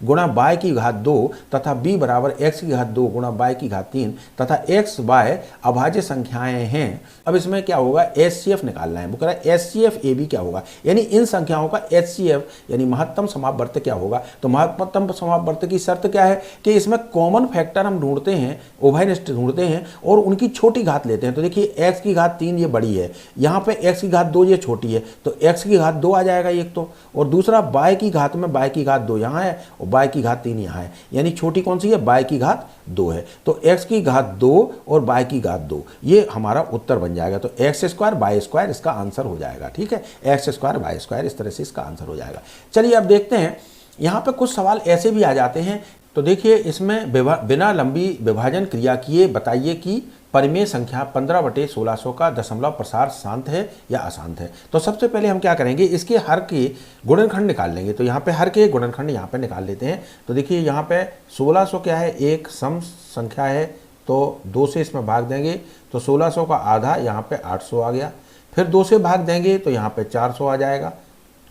गुणा बाय की घात 2 तथा b बराबर x की घात 2 गुणा बाय की घात 3 तथा x y अभाज्य संख्याएं हैं। अब इसमें क्या होगा, एचसीएफ निकालना है। वो कह रहा है एचसीएफ ए बी क्या होगा, यानी इन संख्याओं का एचसीएफ यानी महत्तम समापवर्त क्या होगा। तो महत्तम समापवर्त की शर्त क्या है कि इसमें कॉमन फैक्टर हम ढूंढते हैं, उभयनिष्ठ ढूंढते हैं और उनकी छोटी घात लेते हैं। तो देखिए x की घात 3 ये बड़ी है, यहाँ पे x की घात 2 ये छोटी है, तो x की घात 2 आ जाएगा एक तो, और दूसरा बाय की घात में बाय की घात 2 यहाँ है और बाय की घात 3 यहाँ है, यानी छोटी कौन सी है, बाय की घात 2 है। तो x की घात 2 और बाय की घात 2 ये हमारा उत्तर बन जाएगा। तो x स्क्वायर बाय स्क्वायर इसका आंसर हो जाएगा, ठीक है, x स्क्वायर बाय स्क्वायर इस तरह से इसका आंसर हो जाएगा। चलिए अब देखते हैं, यहाँ पे कुछ सवाल ऐसे भी आ जाते हैं तो देखिए इसमें बिना लंबी विभाजन क्रिया किए बताइए कि परिमेय संख्या 15/1600 का दशमलव प्रसार शांत है या अशांत है। तो सबसे पहले हम क्या करेंगे, इसके हर के गुणनखंड निकाल लेंगे। तो यहाँ पे हर के गुणनखंड यहाँ पे निकाल लेते हैं। तो देखिए यहाँ पे 1600 क्या है, एक सम संख्या है, तो 2 से इसमें भाग देंगे तो 1600 का आधा यहाँ पे 800 आ गया। फिर 2 से भाग देंगे तो यहाँ पे 400 आ जाएगा,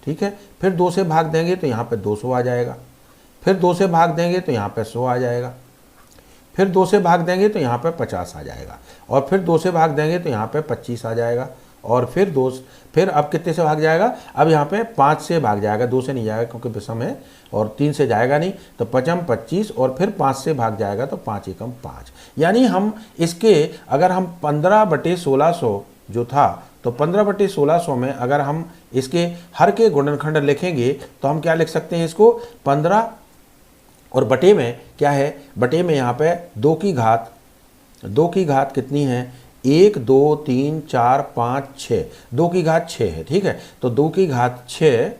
ठीक है। फिर 2 से भाग देंगे तो यहाँ पे 200 आ जाएगा। फिर 2 से भाग देंगे तो यहाँ पे 100 आ जाएगा। फिर 2 से भाग देंगे तो यहाँ पे 50 आ जाएगा। और फिर 2 से भाग देंगे तो यहाँ पे 25 आ जाएगा। और फिर अब कितने से भाग जाएगा, अब यहाँ पे 5 से भाग जाएगा, 2 से नहीं जाएगा क्योंकि विषम है, और 3 से जाएगा नहीं, तो 5 25, और फिर 5 से भाग जाएगा तो 5 एकम 5। यानी हम इसके अगर हम 15/1600 जो था, तो 15/1600 में अगर हम इसके हर के गुणनखंड लिखेंगे तो हम क्या लिख सकते हैं, इसको 15 और बटे में क्या है, बटे में यहाँ पे 2 की घात कितनी है, 1 2 3 4 5 6, 2 की घात 6 है, ठीक है। तो 2 की घात 6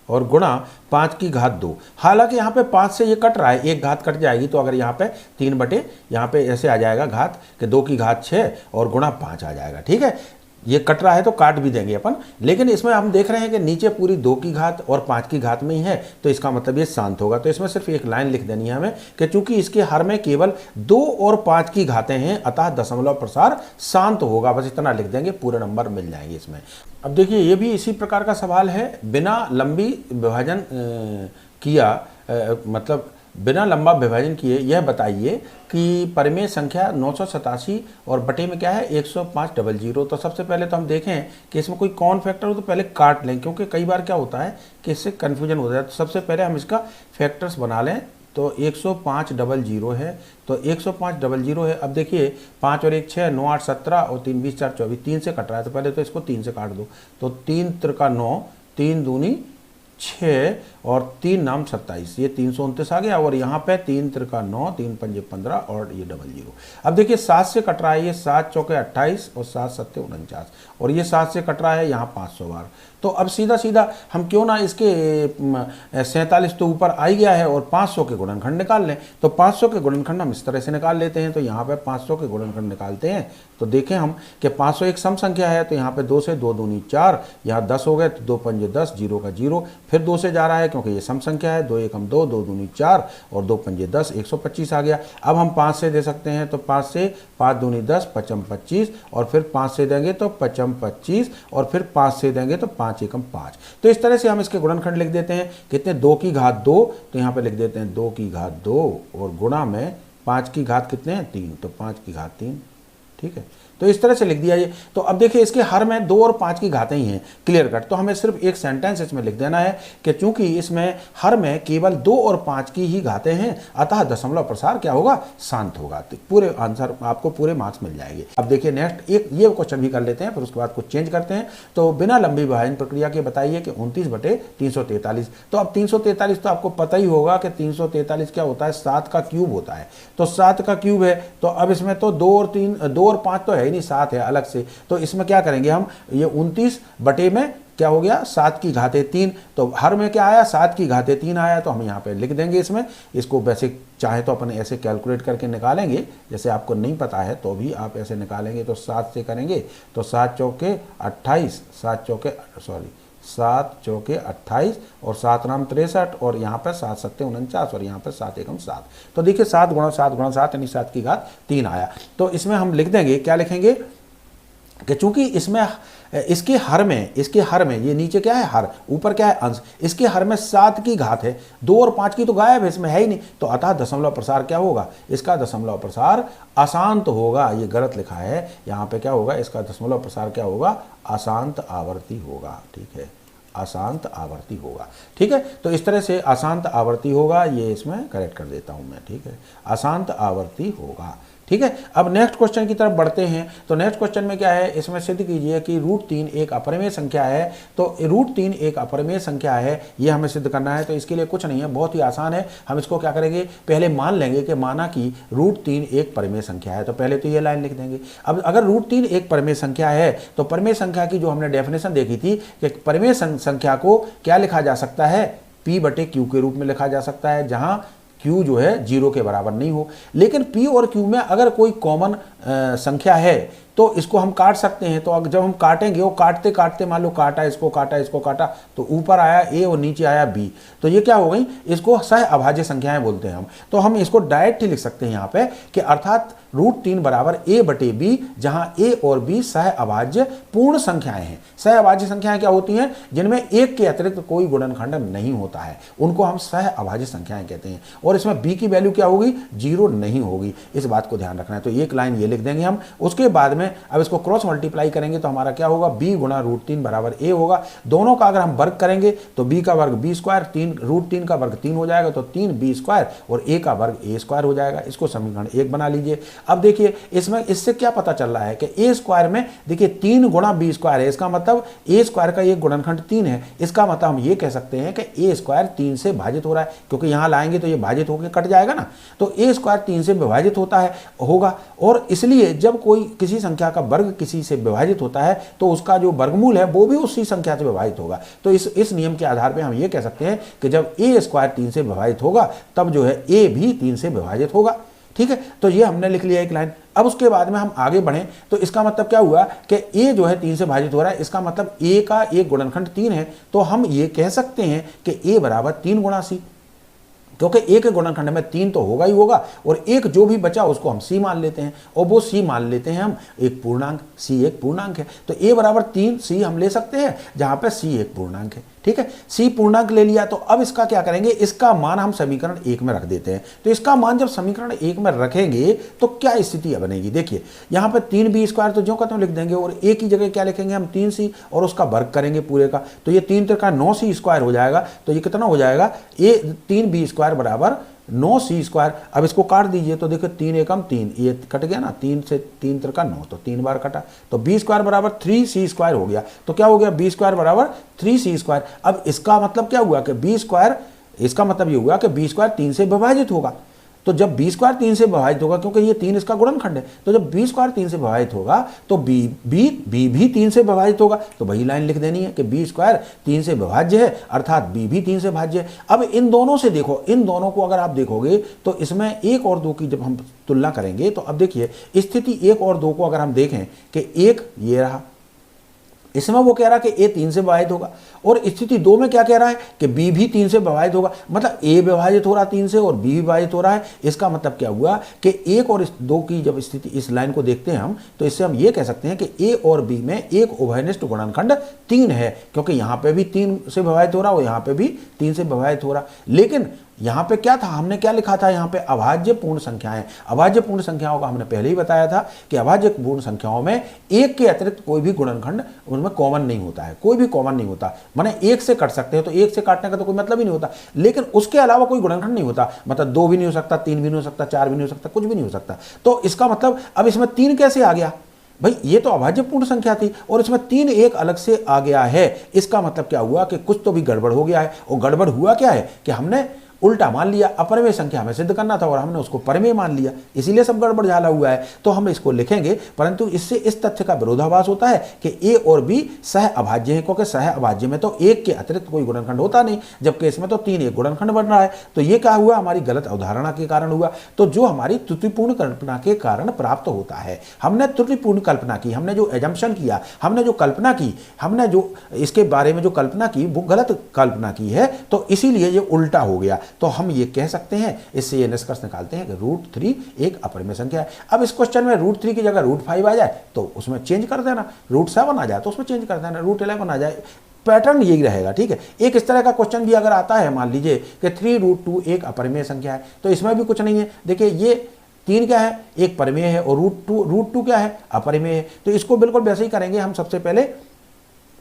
और गुणा 5 की घात 2। हालांकि यहाँ पे 5 से ये कट रहा है, एक घात कट जाएगी, तो अगर यहाँ पे 3 बटे यहाँ पे ऐसे आ जाएगा घात कि 2 की घात 6 और गुणा 5 आ जाएगा, ठीक है। ये कट रहा है तो काट भी देंगे अपन, लेकिन इसमें हम देख रहे हैं कि नीचे पूरी 2 की घात और 5 की घात में ही है, तो इसका मतलब ये शांत होगा। तो इसमें सिर्फ एक लाइन लिख देनी है हमें कि चूंकि इसके हर में केवल 2 और 5 की घातें हैं, अतः दशमलव प्रसार शांत होगा। बस इतना लिख देंगे, पूरे नंबर मिल जाएंगे इसमें। अब देखिए ये भी इसी प्रकार का सवाल है, बिना लंबी विभाजन मतलब बिना लंबा विभाजन किए यह बताइए कि परिमेय संख्या 987 और बटे में क्या है 10500। तो सबसे पहले तो हम देखें कि इसमें कोई कॉमन फैक्टर हो तो पहले काट लें, क्योंकि कई बार क्या होता है कि इससे कन्फ्यूजन हो जाता है। तो सबसे पहले हम इसका फैक्टर्स बना लें। तो 10500 है, तो 10500 है। अब देखिए 5 और 1 6, 9 8 17 और 3 20 4 24, 3 से कट रहा है, तो पहले तो इसको 3 से काट दो। तो 3 त्रिका 9, 3 दूनी 6 और 3 नाम 27, ये 329 आ गया। और यहाँ पे 3 त्रिका 9, 3 पंजे 15 और ये 00। अब देखिए 7 से कट रहा है, ये 7 चौके 28 और 7 सत्ते 49, और ये 7 से कट रहा है यहाँ 500 बार। तो अब सीधा सीधा हम क्यों ना इसके 47 तो ऊपर आ ही गया है, और 500 के गुणनखंड निकाल लें। तो 500 के गुणनखंड हम इस तरह से निकाल लेते हैं। तो यहाँ पे 500 के गुणनखंड निकालते हैं, तो देखें हम कि 500 एक सम संख्या है, तो यहाँ पे 2 से 2 दूनी 4, यहाँ 10 हो गए, तो 2 पंजे 10, 0 का 0, फिर 2 से जा रहा है क्योंकि ये सम संख्या है, 2 एकम 2, 2 दूनी 4 और 2 पंजे 10, 125 आ गया। अब हम 5 से दे सकते हैं, तो 5 से 5 दूनी 10, 5 25, और फिर 5 से देंगे तो 5 25, और फिर 5 से देंगे तो 5 एकम 5। तो इस तरह से हम इसके गुणनखंड लिख देते हैं, कितने 2 की घात 2, तो यहाँ पे लिख देते हैं 2 की घात 2, और गुणा में 5 की घात कितने हैं 3, तो 5 की घात 3, ठीक है। तो इस तरह से लिख दिया ये। तो अब देखिए इसके हर में 2 और 5 की घातें ही हैं, क्लियर कट। तो हमें सिर्फ एक सेंटेंस इसमें लिख देना है कि चूंकि इसमें हर में केवल 2 और 5 की ही घातें हैं, अतः दशमलव प्रसार क्या होगा, शांत होगा। तो पूरे आंसर आपको पूरे मार्क्स मिल जाएंगे। अब देखिए नेक्स्ट एक ये क्वेश्चन भी कर लेते हैं, फिर उसके बाद कुछ चेंज करते हैं। तो बिना लंबी विभाजन प्रक्रिया के बताइए कि 29/343। तो अब 343 तो आपको पता ही होगा कि 343 क्या होता है, 7 का क्यूब होता है। तो 7 का क्यूब है, तो अब इसमें तो 2 और 5 तो है नहीं, 7 है अलग से। तो इसमें क्या करेंगे हम, ये 29 बटे में क्या हो गया 7 की घातें 3, तो हर में क्या आया 7 की घातें 3 आया। तो हम यहाँ पे लिख देंगे इसमें, इसको वैसे चाहे तो अपन ऐसे कैलकुलेट करके निकालेंगे, जैसे आपको नहीं पता है तो भी आप ऐसे निकालेंगे। तो 7 से करेंगे तो 7 चौके 28, 7 चौके 28 और 7 नाम 63, और यहाँ पे 7 सत्ते 49 और यहाँ पे 7 एकम 7। तो देखिए 7 गुणा 7 गुणा 7 यानी 7 की घात 3 आया। तो इसमें हम लिख देंगे, क्या लिखेंगे कि चूंकि इसमें इसके हर में ये नीचे क्या है हर, ऊपर क्या है अंश, इसके हर में 7 की घात है, 2 और 5 की तो गायब है, इसमें है ही नहीं। तो अतः दशमलव प्रसार क्या होगा, इसका दशमलव प्रसार अशांत होगा। ये गलत लिखा है, यहाँ पे क्या होगा, इसका दशमलव प्रसार क्या होगा, अशांत आवर्ती होगा, ठीक है, अशांत आवर्ती होगा, ठीक है। तो इस तरह से अशांत आवर्ती होगा, ये इसमें करेक्ट कर देता हूं मैं, ठीक है, अशांत आवर्ती होगा, ठीक है। अब नेक्स्ट क्वेश्चन की तरफ बढ़ते हैं। तो नेक्स्ट क्वेश्चन में क्या है, इसमें सिद्ध कीजिए कि √3 एक अपरिमेय संख्या है। तो √3 एक अपरिमेय संख्या है, ये हमें सिद्ध करना है। तो इसके लिए कुछ नहीं है, बहुत ही आसान है। हम इसको क्या करेंगे, पहले मान लेंगे कि माना कि √3 एक परिमेय संख्या है। तो पहले तो ये लाइन लिख देंगे। अब अगर √3 एक परिमेय संख्या है, तो परिमेय संख्या की जो हमने डेफिनेशन देखी थी कि परिमेय संख्या को क्या लिखा जा सकता है, P बटे Q के रूप में लिखा जा सकता है, जहां Q जो है 0 के बराबर नहीं हो। लेकिन P और Q में अगर कोई कॉमन संख्या है तो इसको हम काट सकते हैं। तो अब जब हम काटेंगे, वो काटते काटते मान लो काटा, इसको काटा, तो ऊपर आया A और नीचे आया B, तो ये क्या हो गई, इसको सह अभाज्य संख्याएं बोलते हैं हम। तो हम इसको डायरेक्ट ही लिख सकते हैं यहाँ पे कि अर्थात √3 बराबर A बटे B, जहां A और B सह अभाज्य पूर्ण संख्याएं हैं। सह अभाज्य संख्याएं क्या होती हैं, जिनमें एक के अतिरिक्त कोई गुणनखंड नहीं होता है, उनको हम सह अभाज्य संख्याएं कहते हैं। और इसमें B की वैल्यू क्या होगी, 0 नहीं होगी, इस बात को ध्यान रखना है। तो एक लाइन ये लिख देंगे हम। उसके बाद में अब इसको क्रॉस मल्टीप्लाई करेंगे तो हमारा क्या होगा, B गुणा √3 बराबर A होगा। दोनों का अगर हम वर्ग करेंगे तो B का वर्ग B स्क्वायर, √3 का वर्ग 3 हो जाएगा, तो 3B स्क्वायर, और A का वर्ग A स्क्वायर हो जाएगा। इसको समीकरण 1 बना लीजिए। अब देखिए इसमें इससे क्या पता चल रहा है कि A स्क्वायर में देखिए 3 गुणा B स्क्वायर है, इसका मतलब A स्क्वायर का एक गुणनखंड 3 है। इसका मतलब हम ये कह सकते हैं कि A स्क्वायर 3 से भाजित हो रहा है, क्योंकि यहाँ लाएंगे तो ये भाजित होकर कट जाएगा ना, तो A स्क्वायर 3 से विभाजित होगा। और इसलिए जब कोई किसी संख्या का वर्ग किसी से विभाजित होता है तो उसका जो वर्गमूल है वो भी उसी संख्या से विभाजित होगा। तो इस नियम के आधार पर हम ये कह सकते हैं कि जब A स्क्वायर 3 से विभाजित होगा तब जो है A भी 3 से विभाजित होगा। ठीक है, तो ये हमने लिख लिया एक लाइन। अब उसके बाद में हम आगे बढ़ें तो इसका मतलब क्या हुआ कि A जो है 3 से भाजित हो रहा है, इसका मतलब A का एक गुणनखंड 3 है। तो हम ये कह सकते हैं कि A बराबर 3 गुणा C, क्योंकि एक गुणनखंड में 3 तो होगा ही होगा, और एक जो भी बचा उसको हम C मान लेते हैं, और वो C मान लेते हैं हम एक पूर्णांक, C एक पूर्णांक है। तो A बराबर 3 C हम ले सकते हैं, जहां पे C एक पूर्णांक है। ठीक है, C पूर्णांक ले लिया। तो अब इसका क्या करेंगे, इसका मान हम समीकरण 1 में रख देते हैं। तो इसका मान जब समीकरण 1 में रखेंगे तो क्या स्थिति बनेगी, देखिए यहाँ पे 3B स्क्वायर तो जो कहते हैं लिख देंगे, और A की जगह क्या लिखेंगे हम, 3C, और उसका वर्ग करेंगे पूरे का, तो ये 3 त्रिका 9C स्क्वायर हो जाएगा। तो ये कितना हो जाएगा, 3B स्क्वायर बराबर 9C स्क्वायर। अब इसको काट दीजिए तो देखो 3 एकम 3, ये कट गया ना, 3 से 3 त्रिका 9, तो 3 बार कटा, तो B स्क्वायर बराबर 3C स्क्वायर हो गया। तो क्या हो गया, B स्क्वायर बराबर 3C स्क्वायर। अब इसका मतलब क्या हुआ कि B स्क्वायर, इसका मतलब ये हुआ कि B स्क्वायर 3 से विभाजित होगा। तो जब B स्क्वायर 3 से विभाजित होगा, क्योंकि ये 3 इसका गुणनखंड है, तो जब B स्क्वायर 3 से विभाजित होगा तो B भी 3 से विभाजित होगा। तो वही लाइन लिख देनी है कि B स्क्वायर 3 से विभाज्य है, अर्थात B भी 3 से भाज्य है। अब इन दोनों से देखो, इन दोनों को अगर आप देखोगे तो इसमें 1 और 2 की जब हम तुलना करेंगे तो अब देखिए स्थिति 1 और 2 को अगर हम देखें कि 1 ये रहा, इसमें वो कह रहा है कि A 3 से विभाजित होगा, और स्थिति 2 में क्या कह रहा है कि B भी 3 से विभाजित होगा। मतलब A विभाजित हो रहा है 3 से और B भी विभाजित हो रहा है। इसका मतलब क्या हुआ कि 1 और 2 की जब स्थिति, इस लाइन को देखते हैं हम, तो इससे हम ये कह सकते हैं कि A और B में एक उभयनिष्ठ गुणनखंड 3 है, क्योंकि यहाँ पे भी 3 से विभाजित हो रहा और यहाँ पे भी 3 से विभाजित हो रहा। लेकिन यहाँ पे क्या था, हमने क्या लिखा था, यहाँ पे अभाज्य पूर्ण संख्याएं। अभाज्य पूर्ण संख्याओं का हमने पहले ही बताया था कि अभाज्य पूर्ण संख्याओं में एक के अतिरिक्त कोई भी गुणनखंड उनमें कॉमन नहीं होता है, कोई भी कॉमन नहीं होता। माने एक से कट सकते हैं, तो एक से काटने का तो कोई मतलब ही नहीं होता, लेकिन उसके अलावा कोई गुणनखंड नहीं होता। मतलब 2 भी नहीं हो सकता, 3 भी नहीं हो सकता, 4 भी नहीं हो सकता, कुछ भी नहीं हो सकता। तो इसका मतलब अब इसमें 3 कैसे आ गया भाई, ये तो अभाज्य पूर्ण संख्या थी और इसमें 3 एक अलग से आ गया है। इसका मतलब क्या हुआ कि कुछ तो भी गड़बड़ हो गया है। और गड़बड़ हुआ क्या है कि हमने उल्टा मान लिया, अपरिमेय संख्या हमें सिद्ध करना था और हमने उसको परिमेय मान लिया, इसीलिए सब गड़बड़ झाला हुआ है। तो हम इसको लिखेंगे, परंतु इससे इस तथ्य का विरोधाभास होता है कि A और B सह अभाज्य है, क्योंकि सह अभाज्य में तो एक के अतिरिक्त कोई गुणनखंड होता नहीं, जबकि इसमें तो 3 एक गुणनखंड बन रहा है। तो ये क्या हुआ, हमारी गलत अवधारणा के कारण हुआ। तो जो हमारी त्रुटिपूर्ण कल्पना के कारण प्राप्त होता है, हमने त्रुटिपूर्ण कल्पना की, हमने जो एजम्पशन किया, हमने जो कल्पना की, हमने जो इसके बारे में जो कल्पना की वो गलत कल्पना की है, तो इसीलिए ये उल्टा हो गया। तो हम ये कह सकते हैं, इससे ये निष्कर्ष निकालते हैं कि √3 एक अपरिमेय संख्या है। अब इस क्वेश्चन में √3 की जगह √5 आ जाए तो उसमें चेंज कर देना, √7 आ जाए तो उसमें चेंज कर देना, √11 आ जाए, पैटर्न यही रहेगा। ठीक है, एक इस तरह का क्वेश्चन भी अगर आता है, मान लीजिए कि 3√2 एक अपरिमेय संख्या है, तो इसमें भी कुछ नहीं है। देखिए ये 3 क्या है, एक परिमेय है, और √2 क्या है, अपरिमेय है। तो इसको बिल्कुल वैसे ही करेंगे हम। सबसे पहले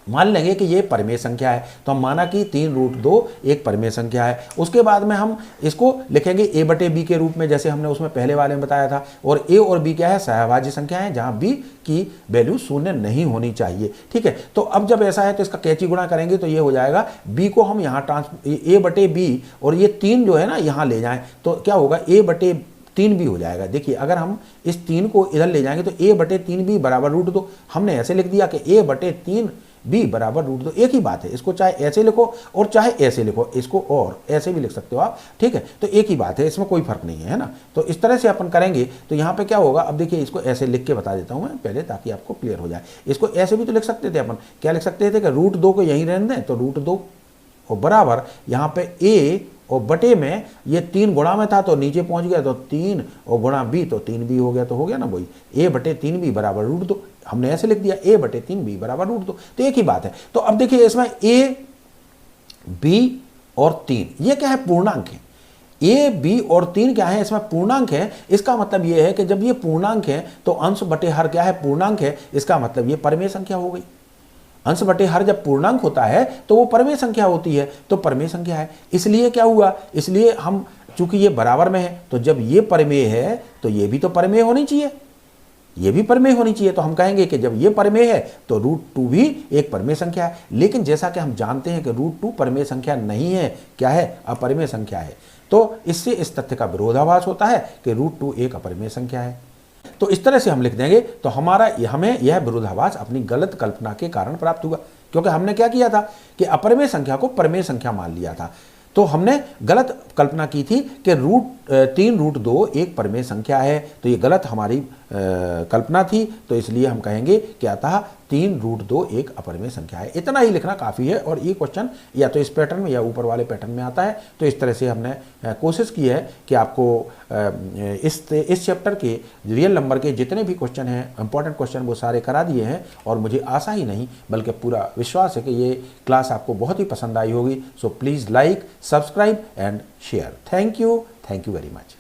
मान लेंगे कि ये परिमेय संख्या है, तो हम माना कि 3√2 एक परिमेय संख्या है। उसके बाद में हम इसको लिखेंगे A बटे B के रूप में, जैसे हमने उसमें पहले वाले में बताया था। और A और B क्या है, सहअभाज्य संख्या है, जहां B की वैल्यू 0 नहीं होनी चाहिए। ठीक है, तो अब जब ऐसा है तो इसका कैची गुणा करेंगे तो ये हो जाएगा, B को हम यहाँ A बटे B, और ये 3 जो है ना यहाँ ले जाएं तो क्या होगा, A बटे 3 भी हो जाएगा। देखिए अगर हम इस 3 को इधर ले जाएंगे तो A बटे 3 भी बराबर √2, हमने ऐसे लिख दिया कि A बटे 3 बी बराबर √2, एक ही बात है। इसको चाहे ऐसे लिखो और चाहे ऐसे लिखो, इसको और ऐसे भी लिख सकते हो आप, ठीक है। तो एक ही बात है, इसमें कोई फर्क नहीं है ना। तो इस तरह से अपन करेंगे तो यहाँ पे क्या होगा, अब देखिए इसको ऐसे लिख के बता देता हूँ मैं पहले, ताकि आपको क्लियर हो जाए। इसको ऐसे भी तो लिख सकते थे अपन, क्या लिख सकते थे कि √2 को यहीं रहने दें, तो √2 और बराबर यहाँ पे ए और बटे में ये 3 गुणा में था तो नीचे पहुंच गया, तो 3 और गुणा बी तो 3b हो गया, तो हो गया ना वही a बटे 3b बराबर √2। हमने ऐसे लिख दिया a बटे 3b बराबर √2, तो एक ही बात है। तो अब देखिए इसमें a, b और 3 ये क्या है, पूर्णांक है। a, b और 3 क्या है, इसमें पूर्णांक है। इसका मतलब ये है कि जब ये पूर्णांक है तो अंश बटे हर क्या है, पूर्णांक है। इसका मतलब ये परमेय संख्या हो गई। अंश बटे हर जब पूर्णांक होता है तो वो परमेय संख्या होती है, तो परमेय संख्या है। इसलिए क्या हुआ, इसलिए हम चूंकि ये बराबर में है तो जब ये परमेय है तो ये भी तो परमेय होनी चाहिए, ये भी परमेय होनी चाहिए। तो हम कहेंगे कि जब ये परमेय है तो √2 भी एक परमेय संख्या है। लेकिन जैसा कि हम जानते हैं कि √2 परमेय संख्या नहीं है, क्या है, अपरमेय संख्या है। तो इससे इस तथ्य का विरोधाभास होता है कि √2 एक अपरमेय संख्या है। तो इस तरह से हम लिख देंगे तो हमें यह विरोधाभास अपनी गलत कल्पना के कारण प्राप्त हुआ, क्योंकि हमने क्या किया था कि अपरमेय संख्या को परमेय संख्या मान लिया था। तो हमने गलत कल्पना की थी कि 3√2 एक परमेय संख्या है, तो ये गलत हमारी कल्पना थी। तो इसलिए हम कहेंगे क्या था, 3√2 एक अपरमेय संख्या है। इतना ही लिखना काफ़ी है, और ये क्वेश्चन या तो इस पैटर्न में या ऊपर वाले पैटर्न में आता है। तो इस तरह से हमने कोशिश की है कि आपको इस चैप्टर के रियल नंबर के जितने भी क्वेश्चन हैं, इंपॉर्टेंट क्वेश्चन, वो सारे करा दिए हैं। और मुझे आशा ही नहीं बल्कि पूरा विश्वास है कि ये क्लास आपको बहुत ही पसंद आई होगी। So please like, subscribe and share. Thank you very much.